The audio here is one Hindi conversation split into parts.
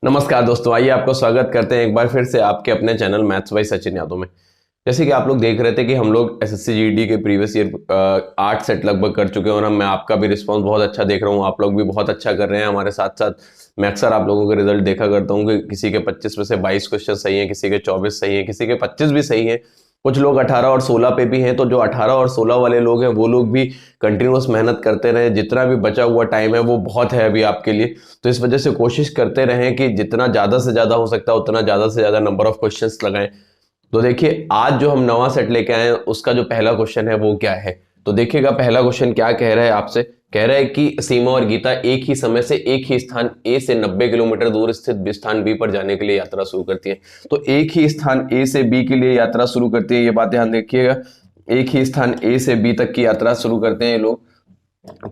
नमस्कार दोस्तों, आइए आपको स्वागत करते हैं एक बार फिर से आपके अपने channel maths by Sachin Yadav में। जैसे कि आप लोग देख रहे थे कि हम लोग एसएससी जीडी के प्रीवियस ईयर 8 सेट लगभग कर चुके हैं और मैं आपका भी रिस्पांस बहुत अच्छा देख रहा हूँ। आप लोग भी बहुत अच्छा कर रहे हैं हमारे साथ साथ। मैं अक्सर आप लोगों के रिजल्ट देखा करता हूँ कि किसी के 25 में से 22 क्वेश्चन सही है, किसी के 24 सही है, किसी के 25 भी सही है, कुछ लोग 18 और 16 पे भी हैं। तो जो 18 और 16 वाले लोग हैं वो लोग भी कंटिन्यूअस मेहनत करते रहे। जितना भी बचा हुआ टाइम है वो बहुत है अभी आपके लिए। तो इस वजह से कोशिश करते रहें कि जितना ज़्यादा से ज़्यादा हो सकता है उतना ज़्यादा से ज़्यादा नंबर ऑफ क्वेश्चंस लगाएं। तो देखिए आज जो हम नवा सेट लेके आए हैं उसका जो पहला क्वेश्चन है वो क्या है। तो देखिएगा पहला क्वेश्चन क्या कह रहा है आपसे। कह रहा है कि सीमा और गीता एक ही समय से एक ही स्थान ए से 90 किलोमीटर दूर स्थित स्थान बी पर जाने के लिए यात्रा शुरू करती है। तो एक ही स्थान ए से बी के लिए यात्रा शुरू करती है, ये बात ध्यान देखिएगा। एक ही स्थान ए से बी तक की यात्रा शुरू करते हैं ये लोग।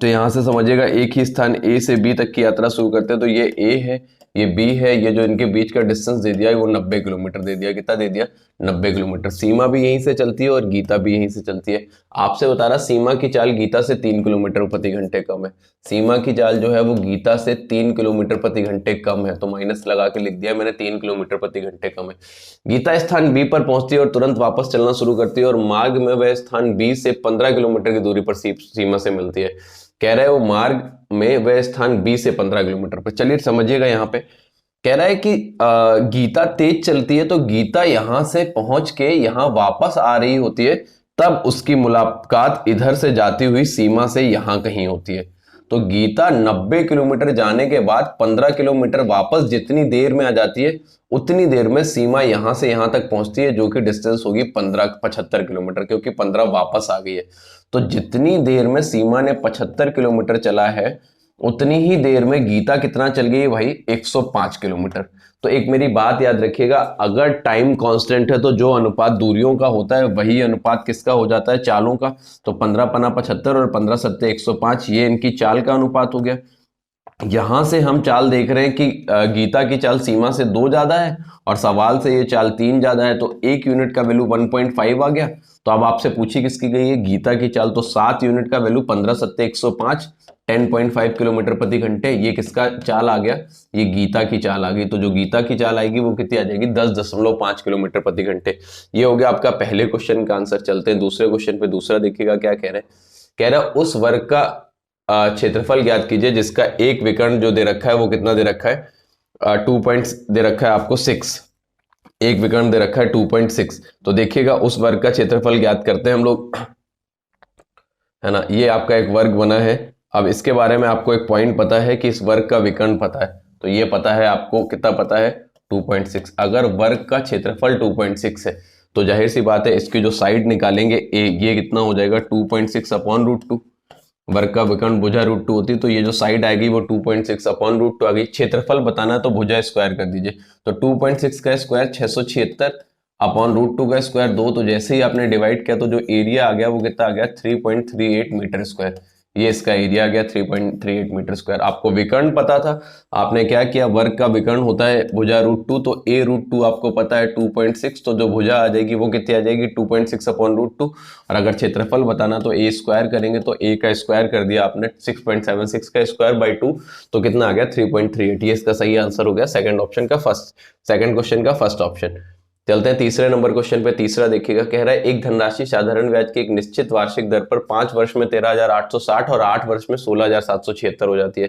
तो यहां से समझिएगा एक ही स्थान ए से बी तक की यात्रा शुरू करते हैं। तो ये ए है, ये बी है, ये जो इनके बीच का डिस्टेंस दे दिया है वो 90 किलोमीटर दे दिया। कितना दे दिया? 90 किलोमीटर। सीमा भी यहीं से चलती है और गीता भी यहीं से चलती है। आपसे बता रहा सीमा की चाल गीता से 3 किलोमीटर प्रति घंटे कम है। सीमा की चाल जो है वो गीता से 3 किलोमीटर प्रति घंटे कम है। तो माइनस लगा के लिख दिया मैंने, 3 किलोमीटर प्रति घंटे कम है। गीता स्थान बी पर पहुंचती है और तुरंत वापस चलना शुरू करती है और मार्ग में वह स्थान बी से 15 किलोमीटर की दूरी पर सीमा से मिलती है। कह रहा है वो मार्ग में वह स्थान बी से 15 किलोमीटर पर। चलिए समझिएगा यहाँ पे कह रहा है कि गीता तेज चलती है तो गीता यहां से पहुंच के यहां वापस आ रही होती है, तब उसकी मुलाकात इधर से जाती हुई सीमा से यहां कहीं होती है। तो गीता 90 किलोमीटर जाने के बाद 15 किलोमीटर वापस जितनी देर में आ जाती है उतनी देर में सीमा यहां से यहां तक पहुंचती है, जो कि डिस्टेंस होगी 75 किलोमीटर, क्योंकि 15 वापस आ गई है। तो जितनी देर में सीमा ने 75 किलोमीटर चला है उतनी ही देर में गीता कितना चल गई भाई? 105 किलोमीटर। तो एक मेरी बात याद रखिएगा, अगर टाइम कांस्टेंट है तो जो अनुपात दूरियों का होता है वही अनुपात किसका हो जाता है? चालों का। तो 15 पना 75 और 15 सत्ते 105, ये इनकी चाल का अनुपात हो गया। यहां से हम चाल देख रहे हैं कि गीता की चाल सीमा से 2 ज्यादा है और सवाल से ये चाल 3 ज्यादा है। तो एक यूनिट का वैल्यू 1.5 आ गया। तो अब आपसे पूछी किसकी गई है? गीता की चाल। तो 7 यूनिट का वैल्यू 15 सत्ते 105, 10.5 किलोमीटर प्रति घंटे। ये किसका चाल आ गया? ये गीता की चाल आ गई। तो जो गीता की चाल आएगी वो कितनी आ जाएगी? 10.5 किलोमीटर प्रति घंटे। ये हो गया आपका पहले क्वेश्चन का आंसर। चलते हैं दूसरे क्वेश्चन पे। दूसरा देखिएगा क्या कह रहे हैं। कह रहा है उस वर्ग का क्षेत्रफल ज्ञात कीजिए जिसका एक विकर्ण जो दे रखा है वो कितना दे रखा है? 2 पॉइंट्स दे रखा है आपको 6। एक विकर्ण दे रखा है 2.6। तो देखिएगा उस वर्ग का क्षेत्रफल ज्ञात करते हैं हम लोग, है ना। ये आपका एक वर्ग बना है। अब इसके बारे में आपको एक पॉइंट पता है कि इस वर्ग का विकर्ण पता है। तो ये पता है आपको, कितना पता है? 2.6। अगर वर्ग का क्षेत्रफल 2.6 है तो जाहिर सी बात है इसकी जो साइड निकालेंगे ये कितना हो जाएगा? 2.6 अपॉन √2। वर्ग का विकर्ण भुजा √2 होती है, तो ये जो साइड आएगी वो 2.6 अपॉन √2 आ गई। क्षेत्रफल बताना है तो भुजा स्क्वायर कर दीजिए। तो 2.6 का स्क्वायर 676 अपॉन √2 का स्क्वायर 2। तो जैसे ही आपने डिवाइड किया तो जो एरिया आ गया वो कितना आ गया? 3.38 मीटर स्क्वायर। ये इसका एरिया आ गया 3.38 मीटर स्क्वायर। आपको विकर्ण पता था, आपने क्या किया? वर्ग का विकर्ण होता है भुजा √2, तो a√2 आपको पता है 2.6। तो जो भुजा आ जाएगी वो कितनी आ जाएगी? 2.6 अपॉन √2। और अगर क्षेत्रफल बताना तो a स्क्वायर करेंगे, तो a का स्क्वायर कर दिया आपने 6.76 का स्क्वायर बाई 2, तो कितना आ गया? 3.38। ये इसका सही आंसर हो गया सेकंड ऑप्शन का फर्स्ट, सेकंड क्वेश्चन का फर्स्ट ऑप्शन। चलते हैं तीसरे नंबर क्वेश्चन पे। तीसरा देखिएगा, कह रहा है एक धनराशि साधारण ब्याज की एक निश्चित वार्षिक दर पर 5 वर्ष में 13,860 और 8 वर्ष में 16,776 हो जाती है।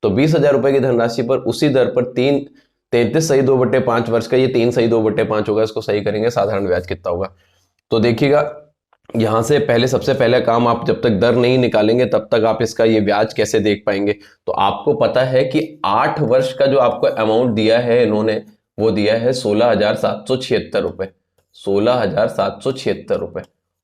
तो 20,000 रुपए की धनराशि पर उसी दर पर 33 सही 2/5 वर्ष का, ये 3 सही 2/5 होगा। इसको सही करेंगे, साधारण ब्याज कितना होगा? तो देखिएगा यहां से पहले, सबसे पहले काम, आप जब तक दर नहीं निकालेंगे तब तक आप इसका ये ब्याज कैसे देख पाएंगे? तो आपको पता है कि 8 वर्ष का जो आपको अमाउंट दिया है इन्होंने, वो दिया है 16,776 रुपए। 16,776 रुपए।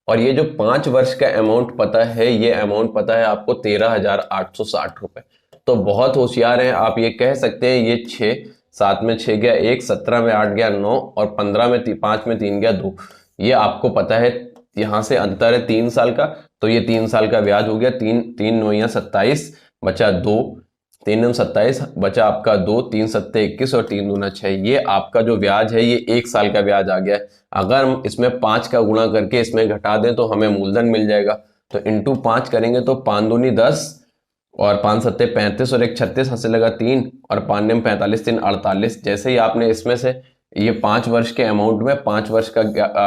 और ये जो 5 वर्ष का अमाउंट पता है, ये अमाउंट पता है आपको 13,860 रुपए। तो बहुत होशियार हैं आप, ये कह सकते हैं ये 6, 7 में 6 गया 1, 17 में 8 गया 9 और 15 में 5 में 3 गया 2। ये आपको पता है। यहां से अंतर है 3 साल का, तो ये 3 साल का ब्याज हो गया। 3 9 27 बचा 2, 3 9 27 बचा आपका 2, 3 सत्ते 21 और 3 दूना 6। ये आपका जो ब्याज है ये 1 साल का ब्याज आ गया है। अगर हम इसमें 5 का गुणा करके इसमें घटा दें तो हमें मूलधन मिल जाएगा। तो इंटू 5 करेंगे तो 5 दूनी 10, और 5 सत्ते 35 और एक 36 हासिल लगा 3 और 5 नेम 45 3 48। जैसे ही आपने इसमें से ये 5 वर्ष के अमाउंट में 5 वर्ष का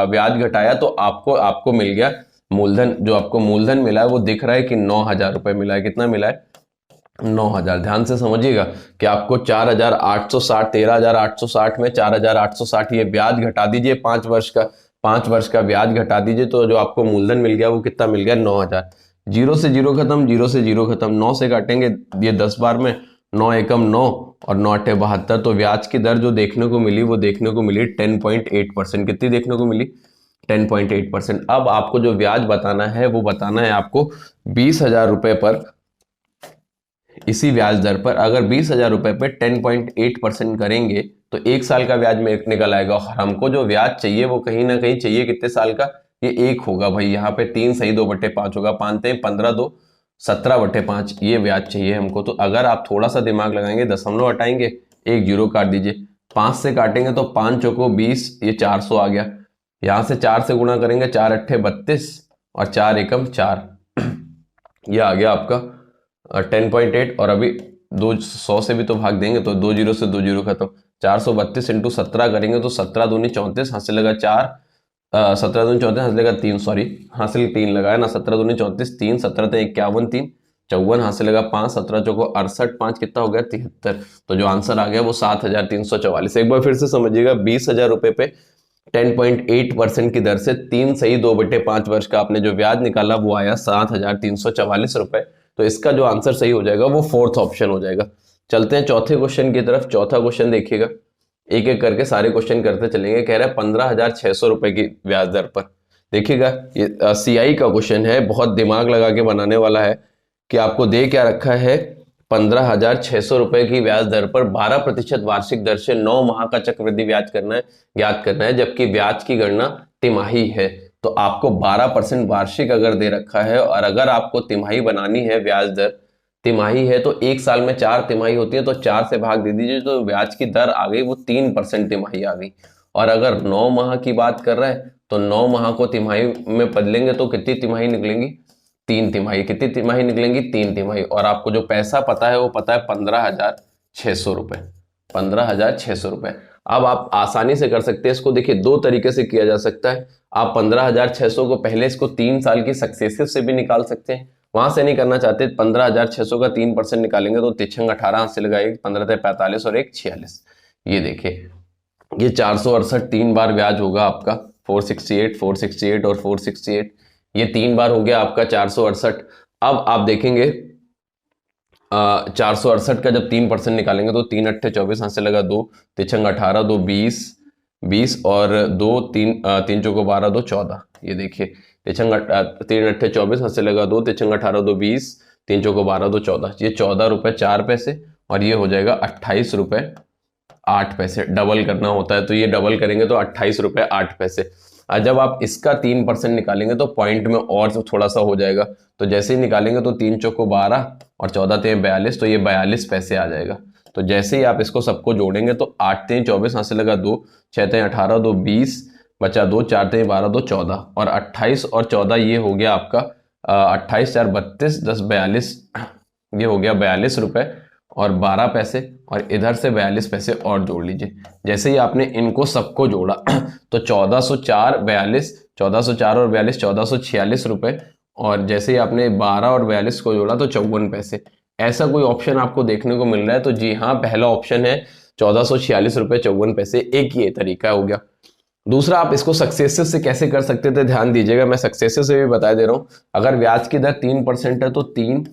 ब्याज घटाया तो आपको आपको मिल गया मूलधन। जो आपको मूलधन मिला है वो दिख रहा है कि 9,000 रुपए मिला है। कितना मिला है? 9,000। ध्यान से समझिएगा कि आपको 4,860 13,860 में 4,860 ये ब्याज घटा दीजिए 5 वर्ष का ब्याज घटा दीजिए तो जो आपको मूलधन मिल गया वो कितना मिल गया? 9,000। जीरो से जीरो खत्म, जीरो से जीरो खत्म, 9 से काटेंगे ये 10 बार में, 9 एकम 9 और 9 अट्ठे 72। तो ब्याज की दर जो देखने को मिली वो देखने को मिली 10.8%। कितनी देखने को मिली? 10.8%। अब आपको जो ब्याज बताना है वो बताना है आपको 20,000 रुपए पर। इसी ब्याज दर पर अगर 20,000 रुपए पे 10.8% करेंगे तो एक साल का ब्याज में निकल आएगा। और हमको जो ब्याज चाहिए वो कहीं ना कहीं चाहिए कितने साल का? ये एक होगा भाई, यहाँ पे 3 सही 2/5 होगा, 5 15 2 17/5 ये ब्याज चाहिए हमको। तो अगर आप थोड़ा सा दिमाग लगाएंगे, दशमलव हटाएंगे, एक जीरो काट दीजिए, 5 से काटेंगे तो 5 चौको 20, ये 400 आ गया। यहां से 4 से गुणा करेंगे, 4 अट्ठे 32 और 4 एकम 4 ये आ गया आपका 10.8। और अभी 200 से भी तो भाग देंगे तो 2 जीरो से 2 जीरो खत्म, 432 इंटू 17 करेंगे तो 17 दूनी 34, हासिल लगा 4, 17 दूनी 34 हासिल लगा 3, सॉरी हासिल 3 लगाया ना, 17 दूनी 34 3, 17 थे 51 3 54 हासिल लगा 5, 17 चौको 68 5 कितना हो गया? 73। तो जो आंसर आ गया वो 7,344। एक बार फिर से समझिएगा, 20,000 रुपए पे 10.8% की दर से 3 सही 2/5 वर्ष का आपने जो ब्याज निकाला वो आया 7,344 रुपए। तो इसका जो आंसर सही हो जाएगा वो फोर्थ ऑप्शन हो जाएगा। चलते हैं चौथे क्वेश्चन की तरफ। चौथा क्वेश्चन देखिएगा, एक एक करके सारे क्वेश्चन करते चलेंगे। कह रहा है 15,600 रुपए की ब्याज दर पर। देखिएगा ये सीआई का क्वेश्चन है, बहुत दिमाग लगा के बनाने वाला है कि आपको दे क्या रखा है, 15,600 रुपए की ब्याज दर पर 12% वार्षिक दर से 9 माह का चक्रवृद्धि ब्याज करना है, ज्ञात करना है, जबकि ब्याज की गणना तिमाही है। तो आपको 12% वार्षिक अगर दे रखा है और अगर आपको तिमाही बनानी है, ब्याज दर तिमाही है तो एक साल में 4 तिमाही होती है तो 4 से भाग दे दीजिए तो ब्याज की दर आ गई वो 3% तिमाही आ गई। और अगर 9 माह की बात कर रहे हैं तो 9 माह को तिमाही में बदलेंगे तो कितनी तिमाही निकलेंगी? 3 तिमाही। कितनी तिमाही निकलेंगी? 3 तिमाही। और आपको जो पैसा पता है वो पता है 15,600 रुपए, 15,600 रुपए। अब आप आसानी से कर सकते हैं इसको। देखिए 2 तरीके से किया जा सकता है। आप 15,600 को पहले इसको 3 साल की सक्सेसिव से भी निकाल सकते हैं, वहां से नहीं करना चाहते 15,600 का 3% निकालेंगे तो 3 18 से लगाएगी, 15 45 और 1 46। ये देखिए ये 468 3 बार ब्याज होगा आपका, 468 468 और 468, ये 3 बार हो गया आपका 468। अब आप देखेंगे 468 का जब 3% निकालेंगे तो 3 अट्ठे 24, हाथ से लगा 2, 3 18 2 20 20 और 2 3 3 चौको 12 2 14। ये देखिए 3 अट्ठे 24, हाथ से लगा 2, 3 18 2 20 3 चौको 12 2 14। ये 14 रुपए 4 पैसे और ये हो जाएगा 28 रुपए 8 पैसे। डबल करना होता है तो ये डबल करेंगे तो 28 रुपए 8 पैसे। जब आप इसका 3% निकालेंगे तो पॉइंट में और थोड़ा सा हो जाएगा। तो जैसे ही निकालेंगे तो 3 चौको 12 और 14 3 42, तो ये 42 पैसे आ जाएगा। तो जैसे ही आप इसको सबको जोड़ेंगे तो 8 3 24, हाथ से लगा 2, 6 3 18 2 20 बचा 2, 4 3 12 2 14 और 28 और 14 ये हो गया आपका 28 4 32 10 42, ये हो गया 42 रुपए और 12 पैसे और इधर से 42 पैसे और जोड़ लीजिए। जैसे ही आपने इनको सबको जोड़ा तो 1404 42, 1404 और 42 1446 रुपए और जैसे ही आपने 12 और 42 को जोड़ा तो 54 पैसे। ऐसा कोई ऑप्शन आपको देखने को मिल रहा है तो जी हाँ, पहला ऑप्शन है 1446 रुपए 54 पैसे। एक ये तरीका हो गया। दूसरा, आप इसको सक्सेसिव से कैसे कर सकते थे, ध्यान दीजिएगा, मैं सक्सेसिव से भी बता दे रहा हूं। अगर ब्याज की दर 3% है तो 3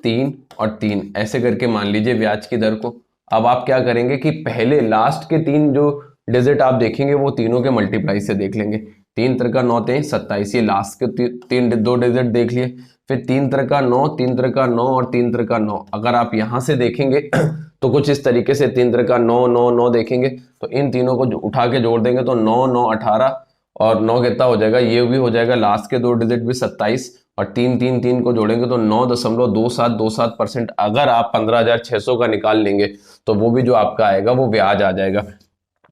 3 और 3 ऐसे करके मान लीजिए ब्याज की दर को। अब आप क्या करेंगे कि पहले लास्ट के 3 जो डिजिट आप देखेंगे वो तीनों के मल्टीप्लाई से देख लेंगे। 3 त्रिका 9 3 27, ये लास्ट के 2 डिजिट देख लिए। फिर 3 त्रिका 9, 3 त्रिका 9 और 3 त्रिका 9। अगर आप यहां से देखेंगे तो कुछ इस तरीके से 3 त्रिका 9 9 9 देखेंगे तो इन तीनों को उठा के जोड़ देंगे तो 9 9 18 और 9 कितना हो जाएगा, ये भी हो जाएगा। लास्ट के 2 डिजिट भी 27 और 3 3 3 को जोड़ेंगे तो 9.2727%। अगर आप 15,600 का निकाल लेंगे तो वो भी जो आपका आएगा वो ब्याज आ जाएगा।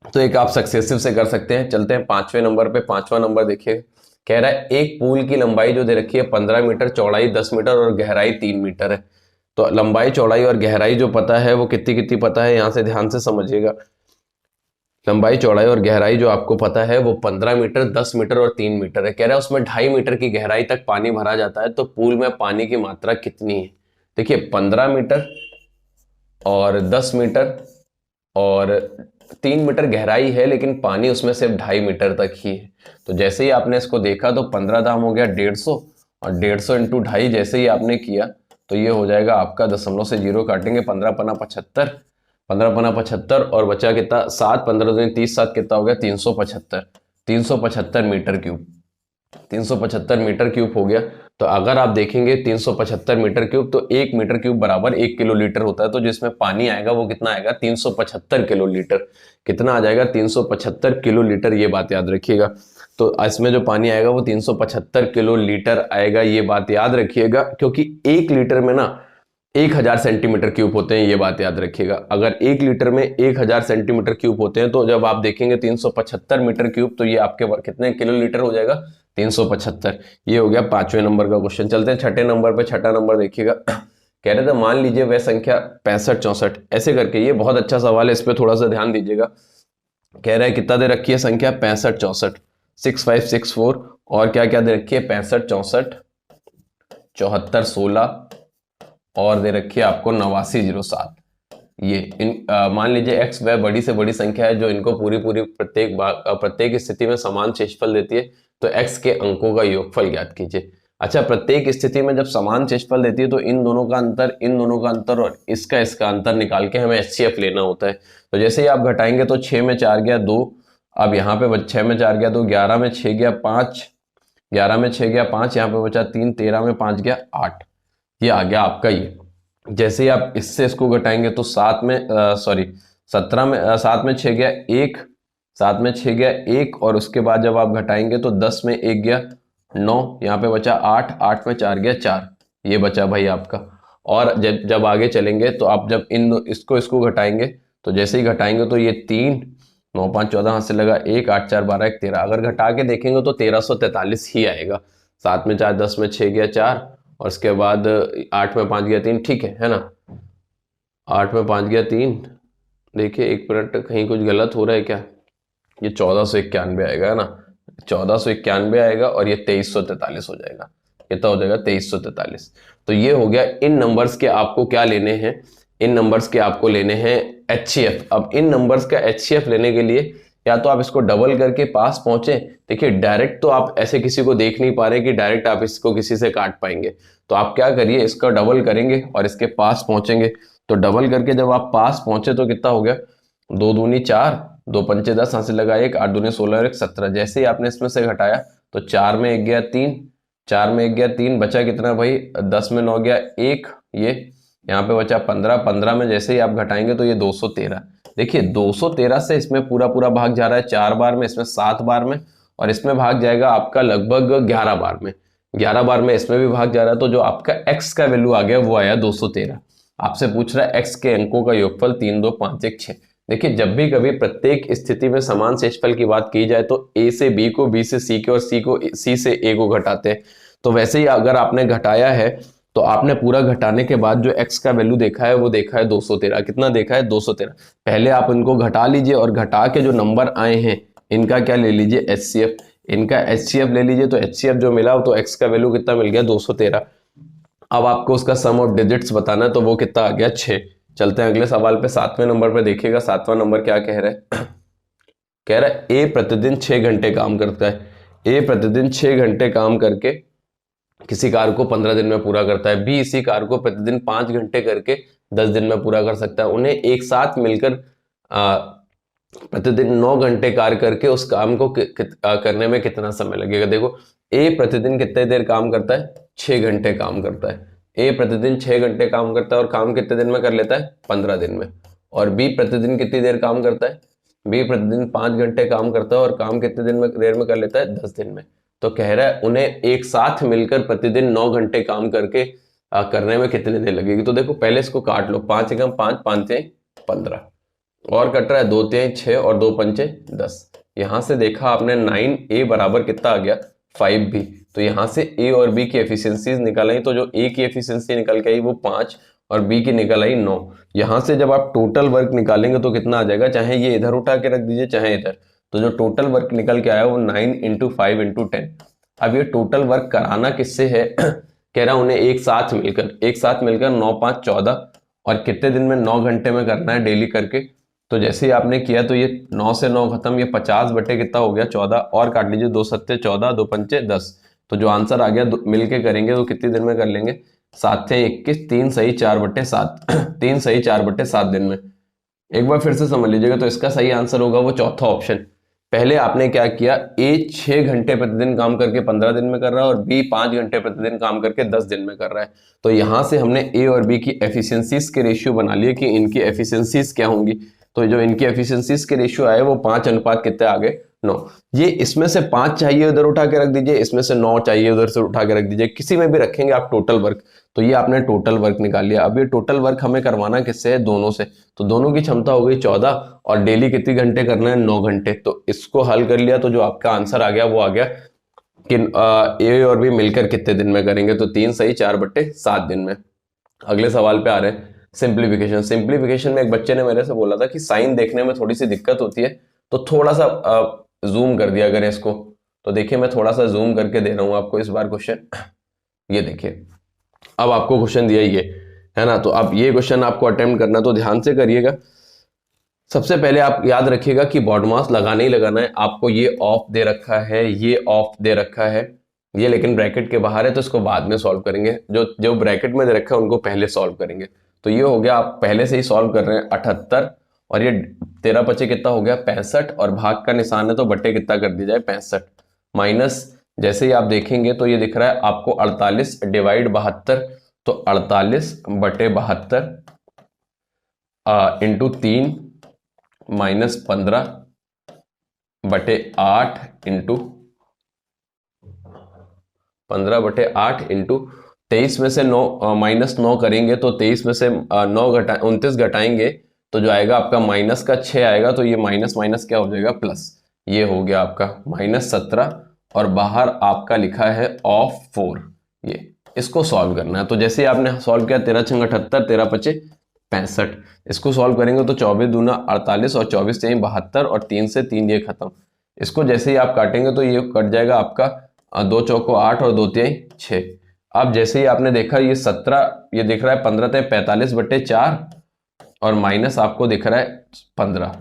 तो एक आप सक्सेसिव से कर सकते हैं। चलते हैं 5वें नंबर पे। 5वां नंबर देखिए, कह रहा है एक पुल की लंबाई जो दे रखी है 15 मीटर, चौड़ाई 10 मीटर और गहराई 3 मीटर है। तो लंबाई चौड़ाई और गहराई जो पता है वो कितनी कितनी पता है, यहां से ध्यान से समझिएगा। लंबाई चौड़ाई और गहराई जो आपको पता है वो 15 मीटर, 10 मीटर और 3 मीटर है। कह रहा है उसमें 2.5 मीटर की गहराई तक पानी भरा जाता है, तो पूल में पानी की मात्रा कितनी है। देखिए 15 मीटर और 10 मीटर और 3 मीटर गहराई है, लेकिन पानी उसमें सिर्फ 2.5 मीटर तक ही है। तो जैसे ही आपने इसको देखा तो 15 दाम हो गया 150, और 150 इंटू 2.5 जैसे ही आपने किया तो ये हो जाएगा आपका, दशमलव से जीरो काटेंगे, 15 पना 75, 15 पना 75 और बचा कितना 7, 15 दूनी 30, 7 कितना हो गया 375, 375 मीटर क्यूब, 375 मीटर क्यूब हो गया। तो अगर आप देखेंगे 375 मीटर क्यूब, तो 1 मीटर क्यूब बराबर 1 किलो लीटर होता है। तो जिसमें पानी आएगा वो कितना आएगा 375 किलो लीटर। कितना आ जाएगा 375 किलो लीटर, ये बात याद रखिएगा। तो इसमें जो पानी आएगा वो 375 किलो लीटर आएगा, ये बात याद रखिएगा, क्योंकि 1 लीटर में ना 1000 सेंटीमीटर क्यूब होते हैं, ये बात याद रखिएगा। अगर 1 लीटर में 1000 सेंटीमीटर क्यूब होते हैं, तो जब आप देखेंगे 375 मीटर क्यूब, तो ये आपके कितने किलो लीटर हो जाएगा 375। ये हो गया 5वें नंबर का क्वेश्चन। चलते हैं 6ठे नंबर पे। 6ठा नंबर देखिएगा, कह रहे थे मान लीजिए वह संख्या 65 64 ऐसे करके। ये बहुत अच्छा सवाल है, इस पे थोड़ा सा ध्यान दीजिएगा। कह रहा है कितना दे रखी है संख्या 65 64, 6564, और क्या क्या दे रखी है 65 64, 74 16 और दे रखी है आपको 8907। ये मान लीजिए x वह बड़ी से बड़ी संख्या है जो इनको पूरी पूरी प्रत्येक स्थिति में समान शेषफल देती है, तो x के अंकों का योगफल ज्ञात कीजिए। अच्छा, प्रत्येक स्थिति में जब समान शेषफल देती है तो इन दोनों का अंतर, इन दोनों का अंतर और इसका अंतर निकाल के हमें HCF लेना होता है। तो जैसे ही आप घटाएंगे तो 6 में 4 गया 2, अब यहाँ पे 6 में 4 गया 2, 11 में 6 गया 5, 11 में 6 गया 5, यहाँ पे बचा 3, 13 में 5 गया 8, ये आ गया आपका ये। जैसे ही आप इससे इसको घटाएंगे तो 7 में 17 में 7 में 6 गया 1, 7 में 6 गया 1, और उसके बाद जब आप घटाएंगे तो 10 में 1 गया 9, यहाँ पे बचा 8, 8 में 4 गया 4, ये बचा भाई आपका। और जब आगे चलेंगे तो आप जब इसको घटाएंगे तो जैसे ही घटाएंगे तो ये 3, 9 5 14 हाथ से लगा 1, 8 4 12 1 13, अगर घटा के देखेंगे तो 1343 ही आएगा। 7 में 4, 10 में 6 गया 4, और उसके बाद 8 में 5 गया 3, ठीक है ना। 8 में 5 गया 3, देखिए 1 मिनट कहीं कुछ गलत हो रहा है क्या, ये 1491 आएगा, है ना, 1491 आएगा, और ये 2343 हो जाएगा। कितना हो जाएगा 2343। तो ये हो गया। इन नंबर्स के आपको क्या लेने हैं, इन नंबर्स के आपको लेने हैं HCF। अब इन नंबर्स का HCF लेने के लिए या तो आप इसको डबल करके पास पहुंचे। देखिए डायरेक्ट तो आप ऐसे किसी को देख नहीं पा रहे कि डायरेक्ट आप इसको किसी से काट पाएंगे, तो आप क्या करिए, इसका डबल करेंगे और इसके पास पहुंचेंगे। तो डबल करके जब आप पास पहुंचे तो कितना हो गया 2 दूनी 4, 2 पंचे 10, हाथ से लगा 1, 8 दूनी 16 और 1 17। जैसे ही आपने इसमें से घटाया तो 4 में 1 गया 3, 4 में 1 गया 3, बचा कितना भाई 10 में 9 गया 1, ये यहाँ पे बचा 15, 15 में जैसे ही आप घटाएंगे तो ये 213। देखिए 213 से इसमें पूरा पूरा भाग जा रहा है 4 बार में, इसमें 7 बार में, और इसमें भाग जाएगा आपका लगभग 11 बार में, 11 बार में इसमें भी भाग जा रहा है। तो जो आपका x का वैल्यू आ गया वो आया 213। आपसे पूछ रहा है x के अंकों का योगफल 3 2 5 1 6। देखिए जब भी कभी प्रत्येक स्थिति में समान शेषफल की बात की जाए तो a से b को, b से c को और c से a को घटाते हैं। तो वैसे ही अगर आपने घटाया है तो आपने पूरा घटाने के बाद जो x का वैल्यू देखा है वो देखा है 213। कितना देखा है 213। पहले आप इनको घटा लीजिए और घटा के जो नंबर आए हैं इनका क्या ले लीजिए HCF, इनका HCF ले लीजिए। तो HCF जो मिला तो x का वैल्यू कितना मिल गया 213। अब आपको उसका सम ऑफ डिजिट्स बताना है तो वो कितना आ गया 6। चलते हैं अगले सवाल पे। 7वें नंबर पे देखिएगा 7वां नंबर क्या कह रहा है कह रहा है A प्रतिदिन 6 घंटे काम करता है। A प्रतिदिन 6 घंटे काम करके किसी कार्य को 15 दिन में पूरा करता है। B इसी कार्य को प्रतिदिन 5 घंटे करके 10 दिन में पूरा कर सकता है। उन्हें एक साथ मिलकर प्रतिदिन 9 घंटे कार्य करके उस काम को करने में कितना समय लगेगा। देखो A प्रतिदिन कितने देर काम करता है 6 घंटे काम करता है। A प्रतिदिन 6 घंटे काम करता है और काम कितने दिन में कर लेता है 15 दिन में। और B प्रतिदिन कितनी देर काम करता है, B प्रतिदिन 5 घंटे काम करता है और काम कितने देर में कर लेता है 10 दिन में। तो कह रहा है उन्हें एक साथ मिलकर प्रतिदिन 9 घंटे काम करके करने में कितनी देर लगेगी। तो देखो पहले इसको काट लो, 5 एकम 5, 5 15 और कट रहा है 2 3 6 और 2 पंचे 10। यहां से देखा आपने 9A बराबर कितना आ गया 5B। तो यहां से A और B की एफिशिएंसीज निकालें तो जो A की एफिशिएंसी निकल के आई वो 5 और बी की निकल आई 9। यहां से जब आप टोटल वर्क निकालेंगे तो कितना आ जाएगा, चाहे ये इधर उठा के रख दीजिए चाहे इधर, तो जो टोटल वर्क निकल के आया वो 9 × 5 × 10। अब ये टोटल वर्क कराना किससे है कह रहा उन्हें एक साथ मिलकर 9 5 14 और कितने दिन में, 9 घंटे में करना है डेली करके। तो जैसे ही आपने किया तो ये 9 से 9 खत्म, ये 50 बटे कितना हो गया 14, और काट लीजिए 2 सत्ते 14, 2 पंचे 10। तो जो आंसर आ गया मिलके करेंगे तो कितने दिन में कर लेंगे, 7 × 21, 3 सही 4 बटे 7 3 सही 4 बटे 7 दिन में। एक बार फिर से समझ लीजिएगा, तो इसका सही आंसर होगा वो चौथा ऑप्शन। पहले आपने क्या किया, ए 6 घंटे प्रतिदिन काम करके 15 दिन में कर रहा है और बी 5 घंटे प्रतिदिन काम करके 10 दिन में कर रहा है। तो यहां से हमने ए और बी की एफिशिएंसीज के रेशियो बना लिए कि इनकी एफिशिएंसीज क्या होंगी। तो जो इनकी एफिशिएंसीज के रेशियो आए वो 5 अनुपात कितने आ गए, 9। ये इसमें से 5 चाहिए उधर उठा के रख दीजिए, इसमें से 9 चाहिए उधर से उठा के रख दीजिए, किसी में भी रखेंगे आप टोटल वर्क। तो ये आपने टोटल वर्क निकाल लिया। अब ये टोटल वर्क हमें करवाना किससे है, दोनों से। तो दोनों की क्षमता हो गई 14 और डेली कितने घंटे करना है, 9 घंटे। तो इसको हल कर लिया तो जो आपका आंसर आ गया वो आ गया कि ए और बी मिलकर कितने दिन में करेंगे, तो 3 सही 4 बटे 7 दिन में। अगले सवाल पे आ रहे हैं, सिंप्लीफिकेशन में एक बच्चे ने मेरे से बोला था कि साइन देखने में थोड़ी सी दिक्कत होती है, तो थोड़ा सा जूम कर दिया करें इसको। तो देखिए मैं थोड़ा सा जूम करके दे रहा हूं आपको इस बार क्वेश्चन। ये देखिए अब आपको क्वेश्चन दिया ये है ना, तो अब ये क्वेश्चन आपको अटेम्प्ट करना, तो ध्यान से करिएगा। सबसे पहले आप याद रखिएगा कि बॉड मास लगाना ही लगाना है। आपको ये ऑफ दे रखा है, ये ऑफ दे रखा है, ये लेकिन ब्रैकेट के बाहर है तो इसको बाद में सॉल्व करेंगे। जो जो ब्रैकेट में दे रखा है उनको पहले सॉल्व करेंगे। तो ये हो गया, आप पहले से ही सॉल्व कर रहे हैं 78 और ये 13 पचे कितना हो गया 65 और भाग का निशान है तो बट्टे कितना कर दिया जाए 65 माइनस। जैसे ही आप देखेंगे तो ये दिख रहा है आपको 48 डिवाइड 72, तो 48 बटे 72 इंटू 3 माइनस 15 बटे 8 इंटू 15 बटे 8 इंटू 23 में से 9 माइनस 9 करेंगे तो 23 में से 29 घटाएंगे तो जो आएगा आपका माइनस का 6 आएगा। तो ये माइनस माइनस क्या हो जाएगा प्लस, ये हो गया आपका माइनस 17 और बाहर आपका लिखा है ऑफ 4। ये इसको सॉल्व करना है। तो जैसे आपने सॉल्व किया 13 छंग 78, 13 पचे 65, इसको सॉल्व करेंगे तो 24 दूना 48 और 24 चाहिए 72 और 3 से 3 ये खत्म। इसको जैसे ही आप काटेंगे तो ये कट जाएगा आपका 2 चौको 8 और 2 तिहाई 6। अब जैसे ही आपने देखा ये 17, ये दिख रहा है 15 × 45 बटे 4 और माइनस आपको दिख रहा है 15।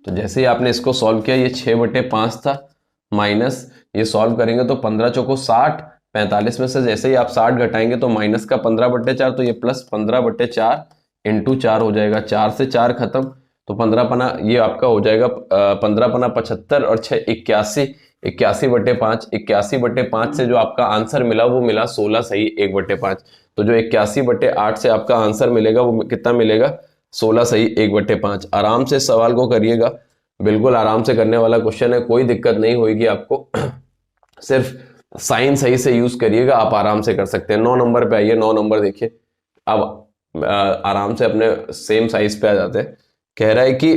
तो जैसे ही आपने इसको सॉल्व किया ये 6 बटे 5 था माइनस, ये सॉल्व करेंगे तो 15 चौको 60, 45 में से जैसे ही आप 60 घटाएंगे तो माइनस का 15 बटे 4, तो ये प्लस 15 बटे 4 इंटू 4 हो जाएगा। 4 से 4 खत्म तो 15 पना ये आपका हो जाएगा 15 पना 75 और 6 81, 81 बटे 5, 81 बटे 5 से जो आपका आंसर मिला वो मिला 16 सही 1 बटे 5। तो जो 81 बटे 8 से आपका आंसर मिलेगा वो कितना मिलेगा 16 सही 1 बटे 5। आराम से सवाल को करिएगा, बिल्कुल आराम से करने वाला क्वेश्चन है, कोई दिक्कत नहीं होगी आपको। सिर्फ साइन सही से यूज करिएगा, आप आराम से कर सकते हैं। 9 नंबर पे आइए, 9 नंबर देखिए। अब आराम से अपने सेम साइज पे आ जाते हैं। कह रहा है कि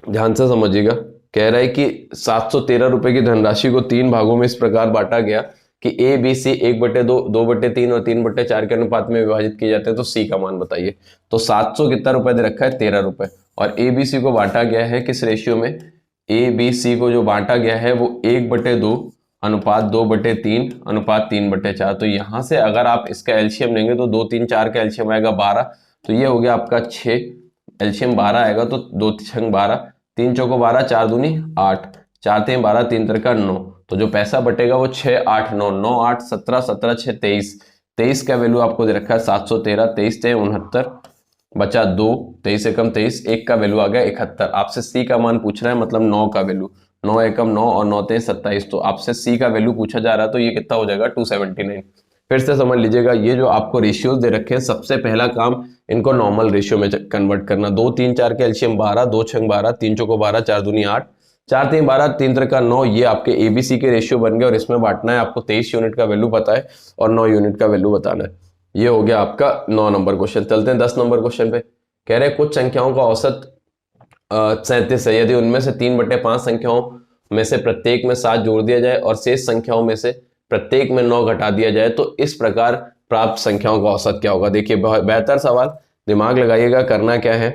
ध्यान से समझिएगा, कह रहा है कि 713 रुपए की धनराशि को 3 भागों में इस प्रकार बांटा गया कि ए बी सी 1/2, 2/3 और 3/4 के अनुपात में विभाजित किए जाते हैं, तो सी का मान बताइए। तो 700 कितना रुपए दे रखा है 13 रुपए, और ए बी सी को बांटा गया है किस रेशियो में, ए बी सी को जो बांटा गया है वो 1/2 अनुपात 2/3 अनुपात 3/4। तो यहां से अगर आप इसका एलसीएम लेंगे तो 2 3 4 का एलसीएम आएगा 12, तो ये हो गया आपका 6, एलसीएम 12 आएगा तो 2 छंग 12, 3 चौको 12, 4 दूनी 8, 4 3 12, 3 तिरका 9। तो जो पैसा बटेगा वो 6 8 9, 9 8 17, 17 6 23, 23 का वैल्यू आपको दे रखा है 713, 23 से 69 बचा 2, 23 एकम 23, 1 का वैल्यू आ गया 71। आपसे सी का मान पूछ रहा है, मतलब 9 का वैल्यू, 9 एकम 9 और 9 23 27, तो आपसे सी का वैल्यू पूछा जा रहा है, तो ये कितना हो जाएगा 279। फिर से समझ लीजिएगा, ये जो आपको रेशियोज दे रखे हैं सबसे पहला काम इनको नॉर्मल रेशियो में कन्वर्ट करना। 2 3 4 के एलसीएम 12, 2 छंग 12, 3 चौको 12, 4 दूनी 8, 4 3 12, 3 तिरका 9, ये आपके एबीसी के रेशियो बन गए और इसमें बांटना है आपको। 23 यूनिट का वैल्यू पता है और 9 यूनिट का वैल्यू बताना है। ये हो गया आपका 9 नंबर क्वेश्चन। चलते हैं 10 नंबर क्वेश्चन पे। कह रहे हैं कुछ संख्याओं का औसत 37 है, यदि उनमें से 3/5 संख्याओं में से प्रत्येक में 7 जोड़ दिया जाए और शेष संख्याओं में से प्रत्येक में 9 घटा दिया जाए तो इस प्रकार प्राप्त संख्याओं का औसत क्या होगा। देखिए बेहतर सवाल, दिमाग लगाइएगा। करना क्या है,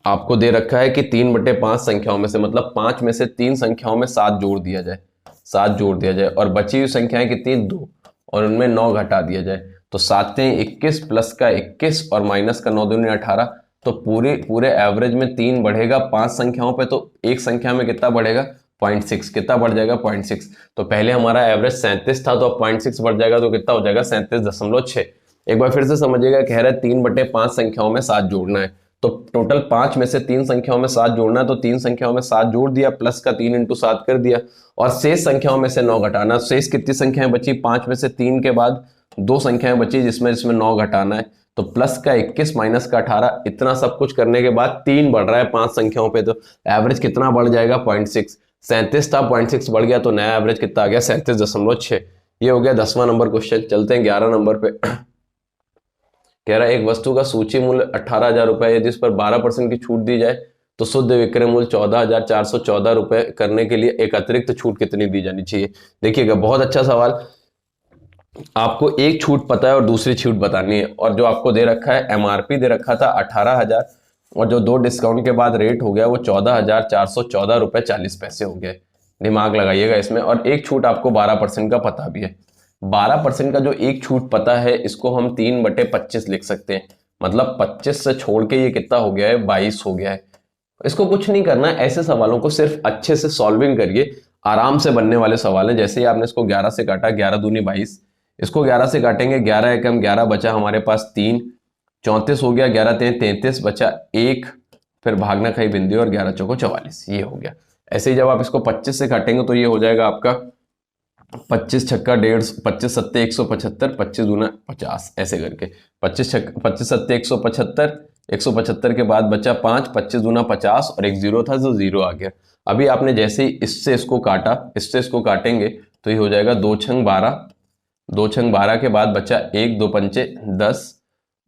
आपको दे रखा है कि 3/5 संख्याओं में से, मतलब 5 में से 3 संख्याओं में 7 जोड़ दिया जाए, 7 जोड़ दिया जाए, और बची हुई संख्याएं कितनी, 2, और उनमें 9 घटा दिया जाए। तो 7 21 प्लस का 21 और माइनस का 9 दूनी 18। तो पूरे एवरेज में 3 बढ़ेगा 5 संख्याओं पे, तो एक संख्या में कितना बढ़ेगा, 0.6। कितना बढ़ जाएगा, 0.6। तो पहले हमारा एवरेज 37 था, तो अब 0.6 बढ़ जाएगा, तो कितना हो जाएगा, 37.6। एक बार फिर से समझिएगा, कह रहा है 3/5 संख्याओं में 7 जोड़ना है। तो टोटल 5 में से 3 संख्याओं में 7 जोड़ना है, तो 3 संख्याओं में 7 जोड़ दिया, प्लस का 3 × 7 कर दिया, और शेष संख्याओं में से 9 घटाना। शेष कितनी संख्याएं बची, 5 में से 3 के बाद 2 संख्याएं बची जिसमें 9 घटाना है। तो प्लस का 21 माइनस का 18, इतना सब कुछ करने के बाद 3 बढ़ रहा है 5 संख्याओं पे, तो एवरेज कितना बढ़ जाएगा, 0.6। 37 था, 0.6 बढ़ गया, तो नया एवरेज कितना आ गया, 37.6। ये हो गया 10वां नंबर क्वेश्चन। चलते हैं 11 नंबर पे। कह रहा है एक वस्तु का सूची मूल्य 18,000 रुपए है, जिस पर 12% की छूट दी जाए तो शुद्ध विक्रय मूल्य 14,414 रुपए करने के लिए एक अतिरिक्त छूट कितनी दी जानी चाहिए। देखिएगा बहुत अच्छा सवाल। आपको एक छूट पता है और दूसरी छूट बतानी है, और जो आपको दे रखा है एमआरपी दे रखा था 18,000, और जो 2 डिस्काउंट के बाद रेट हो गया वो 14,414 रुपए 40 पैसे हो गए। दिमाग लगाइएगा इसमें। और एक छूट आपको 12% का पता भी है। 12% का जो एक छूट पता है, इसको हम 3/25 लिख सकते हैं। मतलब 25 से छोड़ के ये कितना हो गया है, 22 हो गया है। इसको कुछ नहीं करना है, ऐसे सवालों को सिर्फ अच्छे से सॉल्विंग करिए, आराम से बनने वाले सवाल हैं। जैसे ही आपने इसको 11 से काटा, 11 दूनी 22, इसको 11 से काटेंगे, 11 एकम 11 बचा हमारे पास 3, 34 हो गया, 11 3 33 बचा 1, फिर भागना खाई बिंदु, और 11 चौको 44, ये हो गया। ऐसे ही जब आप इसको 25 से काटेंगे तो ये हो जाएगा आपका 25 छक्का 150, 25 सत्ते 175, 25 दूना 50, ऐसे करके 25 सत्ते 175, 175 के बाद बचा 5, 25 दूना 50, और एक 0 था जो 0 आ गया। अभी आपने जैसे ही इससे इसको काटा, इससे इसको काटेंगे तो ये हो जाएगा 2 छंग 12, 2 छंग 12 के बाद बचा 1, 2 पंचे 10,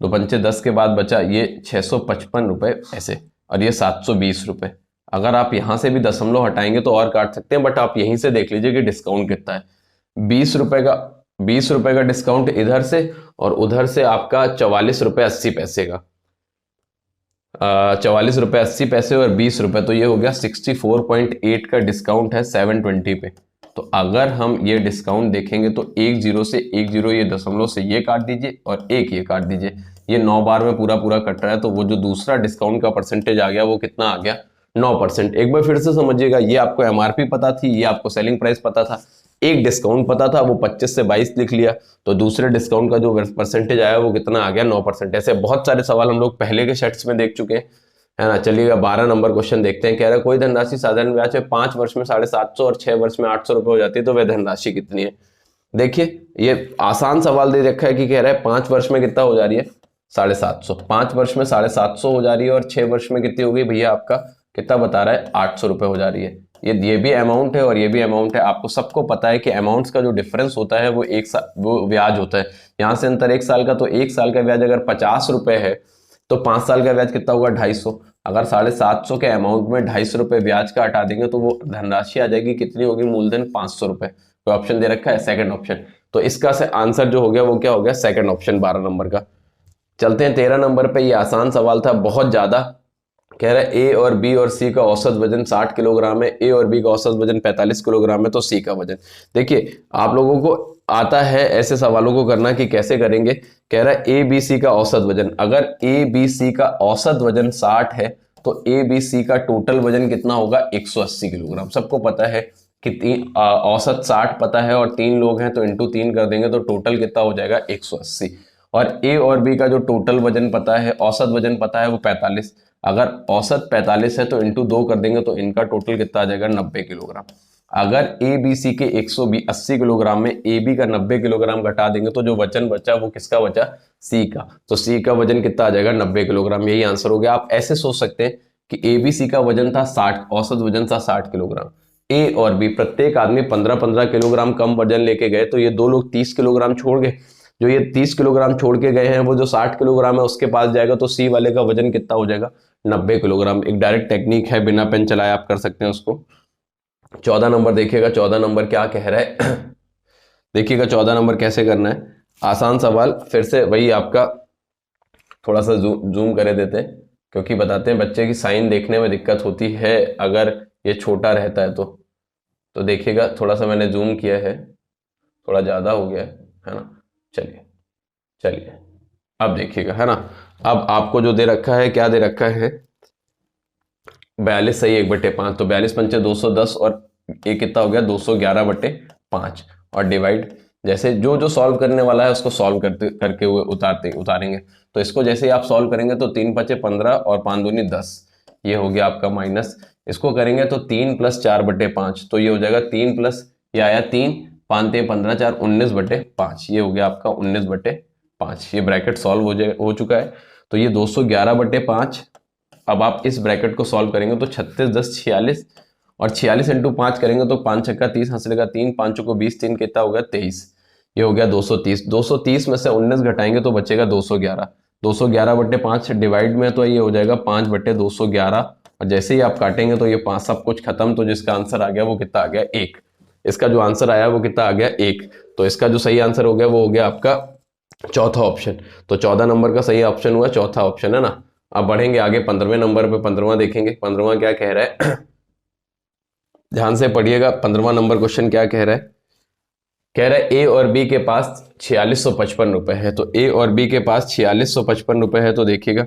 2 पंचे 10 के बाद बचा ये 655 रुपए ऐसे, और ये 720 रुपए। अगर आप यहां से भी दशमलव हटाएंगे तो और काट सकते हैं, बट आप यहीं से देख लीजिए कि डिस्काउंट कितना है। 20 रुपए का डिस्काउंट इधर से, और उधर से आपका 44 रुपए 80 पैसे का, 44 रुपए 80 पैसे और 20 रुपए, तो ये हो गया 64.8 का डिस्काउंट है 720 पे। तो अगर हम ये डिस्काउंट देखेंगे तो 1 0 से 1 0, ये दशमलव से ये काट दीजिए और 1 ये काट दीजिए, ये 9 बार में पूरा पूरा कट रहा है। तो वो जो दूसरा डिस्काउंट का परसेंटेज आ गया वो कितना आ गया, 9%। एक बार फिर से समझिएगा, ये आपको एमआरपी पता थी, ये आपको सेलिंग प्राइस पता था, एक डिस्काउंट पता था, वो 25 से 22 लिख लिया, तो दूसरे डिस्काउंट का जो परसेंटेज आया वो कितना आ गया, 9%। ऐसे बहुत सारे सवाल हम लोग पहले के सेट्स में देख चुके हैं, है ना। चलिएगा 12 नंबर क्वेश्चन देखते हैं। कह रहा है कोई धनराशि साधारण ब्याज में 5 वर्ष में 750 और 6 वर्ष में 800 रुपए हो जाती है, तो वह धनराशि कितनी है। देखिए ये आसान सवाल दे रखा है कि कह रहा है 5 वर्ष में कितना हो जा रही है, 750, 5 वर्ष में 750 हो जा रही है, और 6 वर्ष में कितनी हो गई भैया, आपका कितना बता रहा है, 800 रुपए हो जा रही है। ये भी अमाउंट है और ये भी अमाउंट है। आपको सबको पता है कि अमाउंट्स का जो डिफरेंस होता है वो ब्याज होता है। यहां से अंतर 1 साल का, तो 1 साल का ब्याज अगर 50 रुपए है तो 5 साल का ब्याज कितना होगा, 250। अगर 750 के अमाउंट में 250 रुपए ब्याज का हटा देंगे तो वो धनराशि आ जाएगी, कितनी होगी, मूलधन 500 रुपए। तो ऑप्शन दे रखा है सेकंड ऑप्शन, तो इसका से आंसर जो हो गया वो क्या हो गया, सेकंड ऑप्शन 12 नंबर का। चलते हैं 13 नंबर पे। ये आसान सवाल था बहुत ज्यादा। कह रहा है ए और बी और सी का औसत वजन 60 किलोग्राम है, ए और बी का औसत वजन 45 किलोग्राम है, तो सी का वजन। देखिए आप लोगों को आता है ऐसे सवालों को करना कि कैसे करेंगे। कह रहा है ए बी सी का औसत वजन, अगर ए बी सी का औसत वजन 60 है तो ए बी सी का टोटल वजन कितना होगा, 180 किलोग्राम। सबको पता है कि औसत 60 पता है, और 3 लोग हैं तो इंटू 3 कर देंगे तो टोटल कितना हो जाएगा, 180। और ए और बी का जो टोटल वजन पता है, औसत वजन पता है वो 45। अगर औसत 45 है तो इंटू 2 कर देंगे तो इनका टोटल कितना आ जाएगा, 90 किलोग्राम। अगर ए बी सी के 180 किलोग्राम में ए बी का 90 किलोग्राम घटा देंगे तो जो वजन बचा वो किसका बचा, सी का। तो सी का वजन कितना आ जाएगा, 90 किलोग्राम। यही आंसर हो गया। आप ऐसे सोच सकते हैं कि ए बी सी का वजन था 60, औसत वजन था 60 किलोग्राम। ए और बी प्रत्येक आदमी 15-15 किलोग्राम कम वजन लेके गए, तो ये 2 लोग 30 किलोग्राम छोड़ गए। जो ये 30 किलोग्राम छोड़ के गए हैं वो जो 60 किलोग्राम है उसके पास जाएगा, तो सी वाले का वजन कितना हो जाएगा, 90 किलोग्राम। एक डायरेक्ट टेक्निक है, बिना पेन चलाए आप कर सकते हैं उसको। 14 नंबर देखिएगा। 14 नंबर क्या कह रहा है देखिएगा 14 नंबर कैसे करना है, आसान सवाल, फिर से वही आपका थोड़ा सा जूम करे देते हैं, क्योंकि बताते हैं बच्चे की साइन देखने में दिक्कत होती है अगर ये छोटा रहता है तो देखिएगा थोड़ा सा मैंने जूम किया है, थोड़ा ज़्यादा हो गया है ना। चलिए चलिए अब देखिएगा, है ना। अब आपको जो दे रखा है, क्या दे रखा है, 42 सही 1/5, तो 42 पंचे 210 और ये कितना हो गया 211/5, और डिवाइड, जैसे जो जो सॉल्व करने वाला है उसको सॉल्व करके हुए उतारेंगे। तो इसको जैसे ही आप सॉल्व करेंगे तो 3 पचे 15 और 5 दूनी 10, ये हो गया आपका माइनस। इसको करेंगे तो 3 + 4/5, तो ये हो जाएगा 3 प्लस ये आया 3, 5 3 15 4 19/5, ये हो गया आपका 19/5। ये ब्रैकेट सॉल्व हो चुका है। तो ये 211/5। अब आप इस ब्रैकेट को सॉल्व करेंगे तो 36 10 46, और 46 × 5 करेंगे तो 5 छक्का 30, हंसलेगा 3, 5 को 20, 3 कितना हो गया 23, ये हो गया 230। 230 में से 19 घटाएंगे तो बचेगा 211। 211/5 डिवाइड में, तो ये हो जाएगा 5/211, और जैसे ही आप काटेंगे तो ये 5 सब कुछ खत्म, तो जिसका आंसर आ गया वो कितना आ गया 1। इसका जो आंसर आया वो कितना आ गया 1। तो इसका जो सही आंसर हो गया वो हो गया आपका चौथा ऑप्शन। तो 14 नंबर का सही ऑप्शन हुआ चौथा ऑप्शन, है ना। अब बढ़ेंगे आगे 15वें नंबर पे, 15वां देखेंगे। 15वां क्या कह रहा है, ध्यान से पढ़िएगा। 15वां नंबर क्वेश्चन क्या कह रहा है, कह रहा है ए और बी के पास 4655 रुपए है। तो ए और बी के पास 4655 रुपए है, तो देखिएगा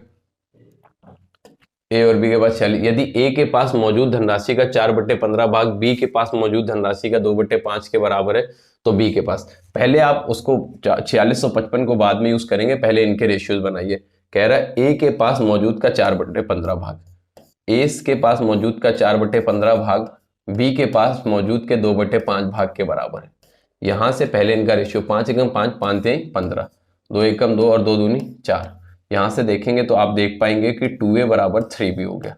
ए और बी के पास 46, यदि ए के पास मौजूद धनराशि का 4/15 भाग बी के पास मौजूद धनराशि का 2/5 के बराबर है, तो बी के पास, पहले आप उसको 4655 को बाद में यूज करेंगे, पहले इनके रेशियोज बनाइए। कह रहा है ए के पास मौजूद का 4/15 भाग, ए के पास मौजूद का 4/15 भाग बी के पास मौजूद के 2/5 भाग के बराबर है। यहां से पहले इनका रेशियो 5 एकम 5, 5 3 15, 2 एकम 2 और 2 दूनी 4। यहां से देखेंगे तो आप देख पाएंगे कि 2a = 3b हो गया।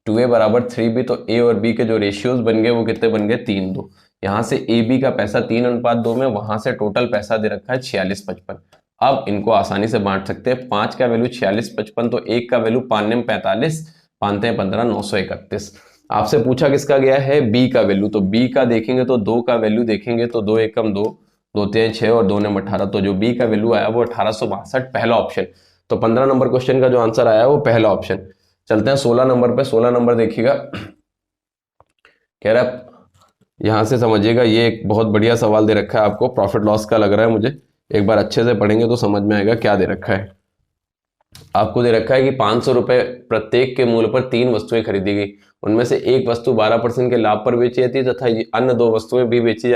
2a = 3b, तो a और b के जो रेशियोज बन गए वो कितने बन गए 3-2। यहां से ए बी का पैसा 3:2 में, वहां से टोटल पैसा दे रखा है 4655। अब इनको आसानी से बांट सकते हैं। 5 का वैल्यू 4655, तो 1 का वैल्यू 5 × 45, 5 × 15 931। आपसे पूछा किसका गया है, बी का वैल्यू। तो बी का देखेंगे तो 2 का वैल्यू देखेंगे तो 2 एकम 2, 2 3 6 और 2 9 18, तो जो बी का वैल्यू आया वो 1862, पहला ऑप्शन। तो 15 नंबर क्वेश्चन का जो आंसर आया वो पहला ऑप्शन। चलते हैं 16 नंबर पे। 16 नंबर देखिएगा, कह रहा है, यहां से समझिएगा, ये एक बहुत बढ़िया सवाल दे रखा है आपको, प्रॉफिट लॉस का लग रहा है मुझे। एक बार अच्छे से पढ़ेंगे तो समझ में आएगा क्या दे रखा है। आपको दे रखा है कि 500 रुपए प्रत्येक के मूल्य पर 3 वस्तुएं खरीदी गई, उनमें से एक वस्तु 12% के लाभ पर बेची जाती है तथा अन्य 2 वस्तुएं भी बेची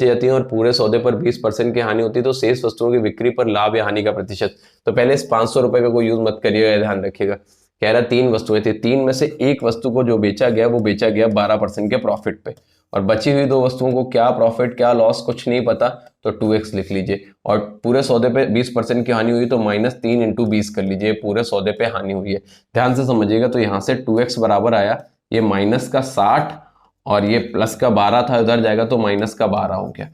जाती हैं, और पूरे सौदे पर 20% की हानि होती है, तो शेष वस्तुओं की बिक्री पर लाभ या हानि का प्रतिशत। तो पहले इस 500 रुपए का कोई यूज मत करिएगा, ध्यान रखिएगा। कह रहा 3 वस्तुएं थी, 3 में से एक वस्तु को जो बेचा गया वो बेचा गया 12% के प्रॉफिट पे, और बची हुई 2 वस्तुओं को क्या प्रॉफिट क्या लॉस कुछ नहीं पता, तो 2x लिख लीजिए। और पूरे सौदे पे 20% की हानि हुई, तो -3 × 20 कर लीजिए, पूरे सौदे पे हानि हुई है। ध्यान से समझिएगा, तो यहाँ से 2x बराबर आया, ये -60 और ये +12 था, उधर जाएगा तो -12 हो गया।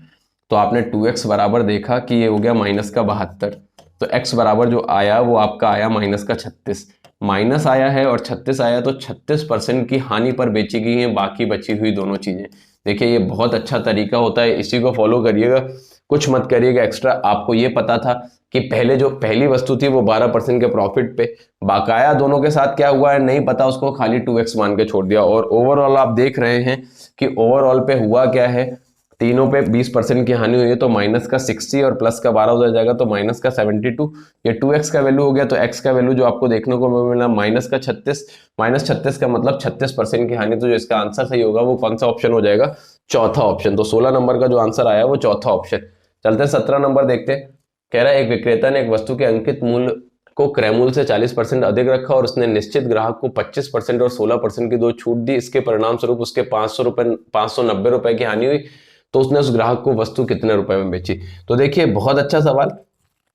तो आपने 2x बराबर देखा कि ये हो गया -72। तो x बराबर जो आया वो आपका आया -36, माइनस आया है और 36 आया, तो 36% की हानि पर बेची गई है बाकी बची हुई दोनों चीजें। देखिए ये बहुत अच्छा तरीका होता है, इसी को फॉलो करिएगा, कुछ मत करिएगा एक्स्ट्रा। आपको ये पता था कि पहले जो पहली वस्तु थी वो 12% के प्रॉफिट पे, बाकाया दोनों के साथ क्या हुआ है नहीं पता, उसको खाली 2x मान के छोड़ दिया। और ओवरऑल आप देख रहे हैं कि ओवरऑल पे हुआ क्या है, तीनों पे 20% की हानि हुई है, तो -60 और +12 उधर जाएगा तो -72। ये 2x का वैल्यू हो गया, तो x का वैल्यू जो आपको देखने को मिला -36, -36 का मतलब 36% की हानि। तो जो इसका आंसर सही होगा वो कौन सा ऑप्शन हो जाएगा, चौथा ऑप्शन। तो 16 नंबर का जो आंसर आया वो चौथा ऑप्शन। चलते हैं 17 नंबर देखते हैं। कह रहा है एक विक्रेता ने एक वस्तु के अंकित मूल्य को क्रय मूल्य से 40% अधिक रखा और उसने निश्चित ग्राहक को 25% और 16% की 2 छूट दी। इसके परिणाम स्वरूप उसके 590 रुपए की हानि हुई, तो उसने उस ग्राहक को वस्तु कितने रुपए में बेची। तो देखिए बहुत अच्छा सवाल,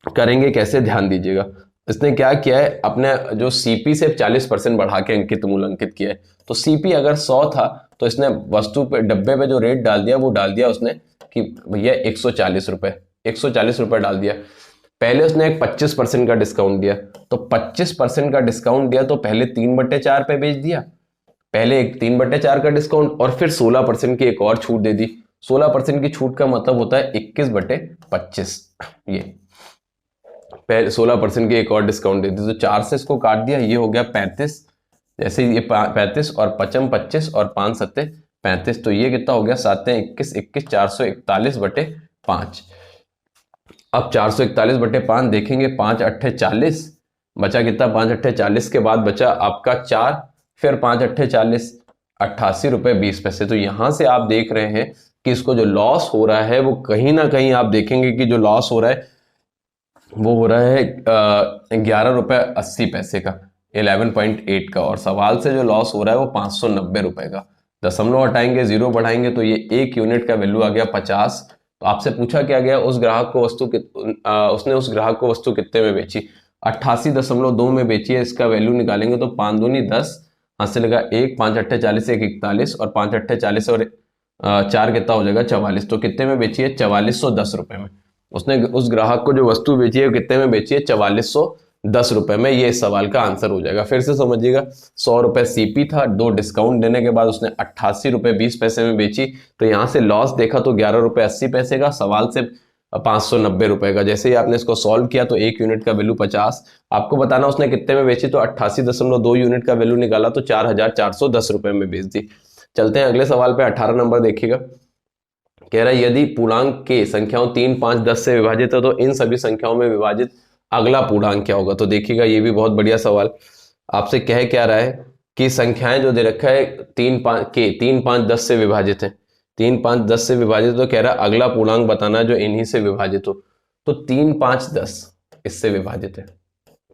करेंगे कैसे ध्यान दीजिएगा। इसने क्या किया है, अपने जो सीपी से 40% बढ़ा के अंकित मूल्य अंकित किया है। तो सीपी अगर 100 था तो इसने वस्तु पे डब्बे पे जो रेट डाल दिया वो डाल दिया उसने कि भैया 140 रुपए, 140 रुपए डाल दिया। पहले उसने एक 25% का डिस्काउंट दिया, तो 25% का डिस्काउंट दिया तो पहले 3/4 पे बेच दिया, पहले एक 3/4 का डिस्काउंट और फिर 16% की एक और छूट दे दी, 16% की छूट का मतलब होता है 21/25। ये पहले 16% की एक और डिस्काउंट देती है, तो 4 से इसको काट दिया, ये हो गया 35। जैसे ये 35 और 5 25 और 5 7 35, तो ये कितना हो गया 7 21 21 441/5। अब 441/5 देखेंगे, 5 8 40 बचा कितना, 5 8 40 के बाद बचा आपका 4, फिर 5 8 40 88 रुपये 20 पैसे। तो यहां से आप देख रहे हैं कि इसको जो लॉस हो रहा है वो कहीं ना कहीं आप देखेंगे कि जो लॉस हो रहा है वो हो रहा है 11 रुपये 80 पैसे का, 11.8 का। और सवाल से जो लॉस हो रहा है वो 590 रुपए का। दशमलव हटाएंगे, जीरो बढ़ाएंगे तो ये एक यूनिट का वैल्यू आ गया 50। तो आपसे पूछा क्या गया, उस ग्राहक को वस्तु उसने उस ग्राहक को वस्तु कितने में बेची, 88.2 में बेची है। इसका वैल्यू निकालेंगे तो 5 दूनी 10, हाथ से लगा 1, 5 8 40 1 41 और 5 8 40 और 4 कितना हो जाएगा 44। तो कितने में बेची है, 4410 रुपए में। उसने उस ग्राहक को जो वस्तु बेची है कितने में बेची है, 4410 रुपए में। ये इस सवाल का आंसर हो जाएगा। फिर से समझिएगा, 100 रुपए सीपी था, 2 डिस्काउंट देने के बाद उसने 88 रुपए 20 पैसे में बेची, तो यहां से लॉस देखा तो 11 रुपए 80 पैसे का, सवाल से 590 रुपए का। जैसे ही आपने इसको सॉल्व किया तो एक यूनिट का वैल्यू 50, आपको बताना उसने कितने में बेची, तो 88.2 यूनिट का वैल्यू निकाला तो 4410 रुपए में बेच दी। चलते हैं अगले सवाल पे, 18 नंबर देखिएगा। कह रहा है यदि पूर्णांक के संख्याओं 3 5 10 से विभाजित है तो इन सभी संख्याओं में विभाजित अगला पूर्णांक क्या होगा। तो देखिएगा ये भी बहुत बढ़िया सवाल। आपसे कह क्या रहा है कि संख्याएं जो दे रखा है 3 5 10 से विभाजित है, 3 5 10 से विभाजित, तो कह रहा है अगला पूर्णांक बताना है जो इन्हीं से विभाजित हो। तो 3 5 10 इससे विभाजित है,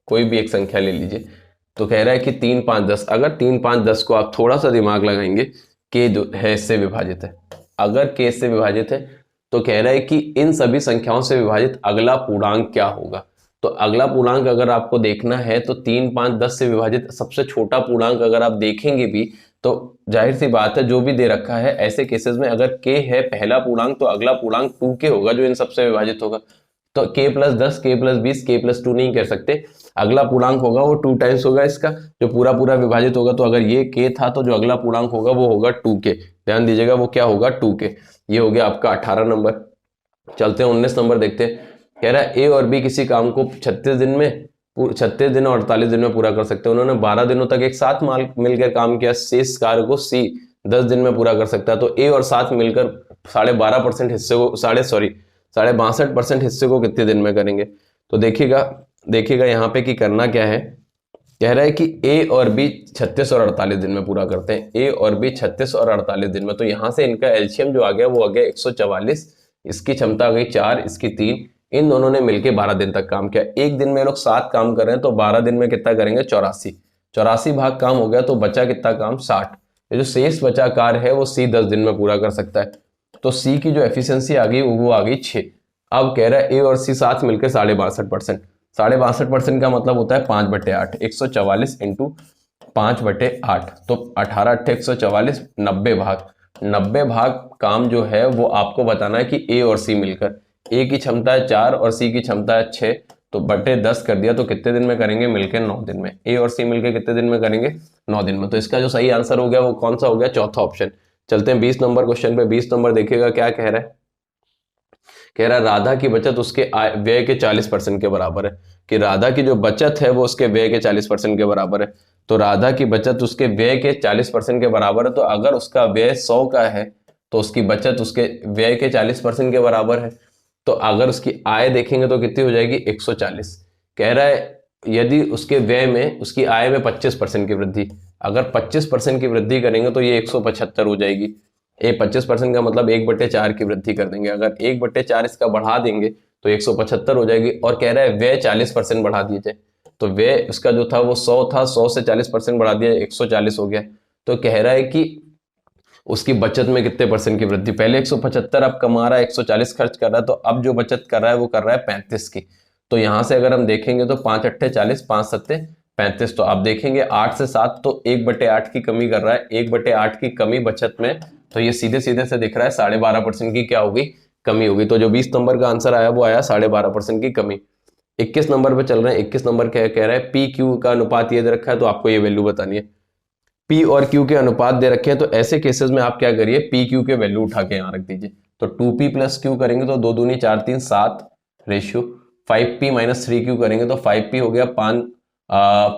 कोई भी एक संख्या ले लीजिए। तो कह रहा है कि 3 5 10, अगर 3 5 10 को आप थोड़ा सा दिमाग लगाएंगे, के जो है इससे विभाजित है, अगर के से विभाजित है तो कह रहा है कि इन सभी संख्याओं से विभाजित अगला पूर्णांक क्या होगा। तो अगला पूर्णांक अगर आपको देखना है तो 3 5 10 से विभाजित सबसे छोटा पूर्णांक अगर आप देखेंगे भी तो जाहिर सी बात है जो भी दे रखा है ऐसे केसेस में अगर के है पहला पूर्णांक तो अगला पूर्णांक 2k होगा जो इन सबसे विभाजित होगा। तो k + 10 k + 20 k + 2 नहीं कर सकते, अगला पूर्णांक होगा वो 2 टाइम्स होगा इसका जो पूरा पूरा विभाजित होगा। तो अगर ये k था तो जो अगला पूर्णांक होगा वो होगा 2k। ध्यान दीजिएगा वो क्या होगा 2k। ये हो गया आपका 18 नंबर। चलते हैं 19 नंबर देखते हैं। कह रहा है ए और बी किसी काम को 36 दिन और 48 दिन में पूरा कर सकते हैं। उन्होंने 12 दिनों तक एक साथ मिलकर काम किया, शेष कार्य को सी 10 दिन में पूरा कर सकता है। तो ए और साथ मिलकर 12.5% हिस्से को 62% हिस्से को कितने दिन में करेंगे। तो देखिएगा यहाँ पे कि करना क्या है। कह रहा है कि ए और बी 36 और 48 दिन में पूरा करते हैं, ए और बी 36 और 48 दिन में। तो यहाँ से इनका एलसीएम जो आ गया वो आ गया 144, इसकी क्षमता आ गई 4, इसकी 3, इन दोनों ने मिलकर 12 दिन तक काम किया। एक दिन में लोग 7 काम कर रहे हैं तो 12 दिन में कितना करेंगे 84 भाग काम हो गया। तो बचा कितना काम 60। ये जो शेष बचा कार्य है वो सी 10 दिन में पूरा कर सकता है। तो सी की जो एफिशिएंसी आ गई वो आ गई 6। अब कह रहा है ए और सी साथ मिलकर 62.5%, 62.5% का मतलब होता है 5/8, 144 इंटू 5/8। तो 18 8 144, 90 भाग काम जो है वो आपको बताना है कि ए और सी मिलकर, ए की क्षमता है 4 और सी की क्षमता है 6, तो बटे 10 कर दिया। तो कितने दिन में करेंगे मिलकर 9 दिन में। ए और सी मिलकर कितने दिन में करेंगे 9 दिन में। तो इसका जो सही आंसर हो गया वो कौन सा हो गया, चौथा ऑप्शन। चलते हैं 20 नंबर क्वेश्चन पे। 20 नंबर देखिएगा क्या कह रहा है। कह रहा है राधा की बचत उसके व्यय के 40% के बराबर है, कि राधा की जो बचत है वो उसके व्यय के 40% के बराबर है। तो राधा की बचत उसके व्यय के 40% के बराबर है। तो अगर उसका व्यय 100 का है तो उसकी बचत उसके व्यय के 40% के बराबर है। तो अगर उसकी आय देखेंगे तो कितनी हो जाएगी 140। कह रहा है यदि उसके व्यय में उसकी आय में 25% की वृद्धि, अगर 25% की वृद्धि करेंगे तो ये 175 हो जाएगी। 25% का मतलब 1/4 की वृद्धि कर देंगे। अगर 1/4 इसका बढ़ा देंगे तो 175 हो जाएगी। और कह रहा है व्यय 40% बढ़ा दीजिए, तो व्यय उसका जो था वो 100 था, 100 से 40% बढ़ा दिया 140 हो गया। तो कह रहा है कि उसकी बचत में कितने परसेंट की वृद्धि, पहले 175 अब कमा रहा है 140 खर्च कर रहा है, तो अब जो बचत कर रहा है वो कर रहा है 35 की। तो यहां से अगर हम देखेंगे तो 5 8 40, 5 7 35। तो आप देखेंगे 8 से 7 तो 1/8 की कमी कर रहा है, 1/8 की कमी बचत में। तो ये सीधे सीधे से दिख रहा है 12.5% की क्या होगी, कमी होगी। तो जो 20 नंबर का आंसर आया वो आया 12.5% की कमी। 21 नंबर पे चल रहे हैं। 21 नंबर कह रहा है पी क्यू का अनुपात ये दे रखा है तो आपको ये वैल्यू बतानी है। पी और क्यू के अनुपात दे रखे हैं, तो ऐसे केसेस में आप क्या करिए, पी क्यू के वैल्यू उठा के यहाँ रख दीजिए। तो 2p प्लस क्यू करेंगे तो 2 दूनी 4 3 7 रेशियो, 5p माइनस 3q करेंगे तो 5p हो गया